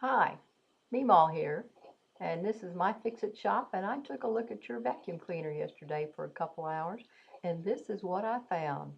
Hi, MeeMaw here, and this is my Fix-It shop, and I took a look at your vacuum cleaner yesterday for a couple hours, and this is what I found.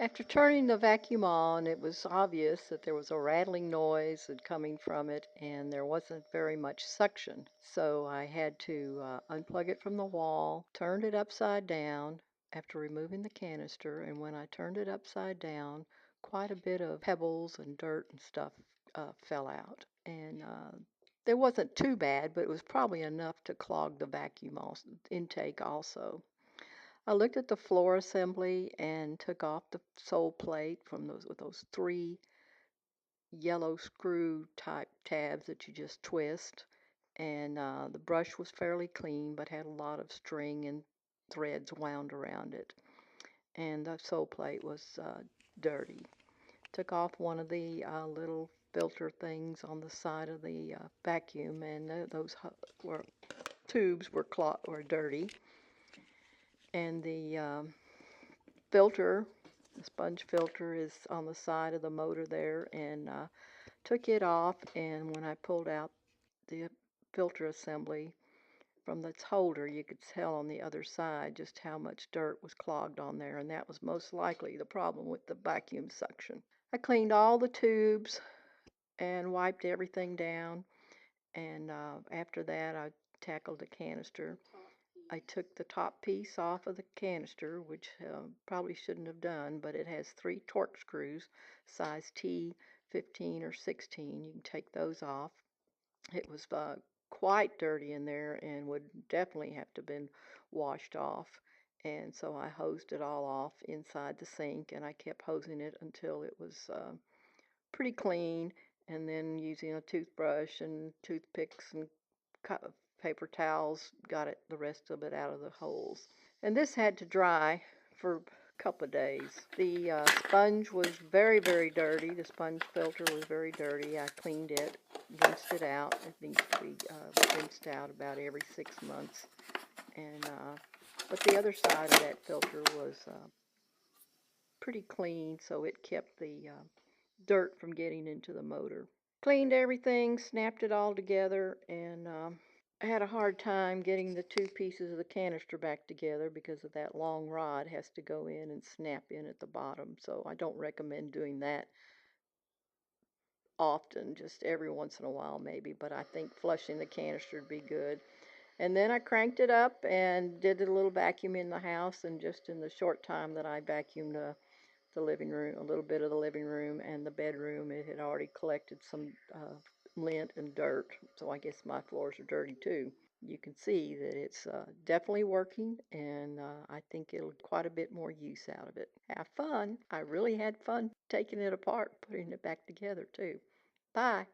After turning the vacuum on, it was obvious that there was a rattling noise coming from it, and there wasn't very much suction. So I had to unplug it from the wall, turned it upside down after removing the canister, and when I turned it upside down, quite a bit of pebbles and dirt and stuff fell out. And there wasn't too bad, but it was probably enough to clog the vacuum intake also. I looked at the floor assembly and took off the sole plate from those three yellow screw type tabs that you just twist. And the brush was fairly clean, but had a lot of string and threads wound around it. And the sole plate was dirty. Took off one of the little filter things on the side of the vacuum, and those tubes were dirty. And the filter, the sponge filter, is on the side of the motor there, and took it off, and when I pulled out the filter assembly from its holder, you could tell on the other side just how much dirt was clogged on there, and that was most likely the problem with the vacuum suction. I cleaned all the tubes and wiped everything down, and after that I tackled the canister. I took the top piece off of the canister, which probably shouldn't have done, but it has 3 Torx screws, size T, 15 or 16. You can take those off. It was quite dirty in there and would definitely have to been washed off. And so I hosed it all off inside the sink, and I kept hosing it until it was pretty clean, and then using a toothbrush and toothpicks and paper towels got the rest of it out of the holes. And this had to dry for a couple of days. The sponge was very, very dirty. The sponge filter was very dirty. I cleaned it, rinsed it out. It needs to be rinsed out about every 6 months. And but the other side of that filter was pretty clean, so it kept the dirt from getting into the motor. Cleaned everything, snapped it all together, and I had a hard time getting the 2 pieces of the canister back together because of that long rod has to go in and snap in at the bottom. So I don't recommend doing that often, just every once in a while maybe, but I think flushing the canister would be good. And then I cranked it up and did a little vacuum in the house, and just in the short time that I vacuumed the living room, a little bit of the living room and the bedroom, it had already collected some lint and dirt, so I guess my floors are dirty too. You can see that it's definitely working, and I think it'll quite a bit more use out of it. Have fun. I really had fun taking it apart, putting it back together too. Bye.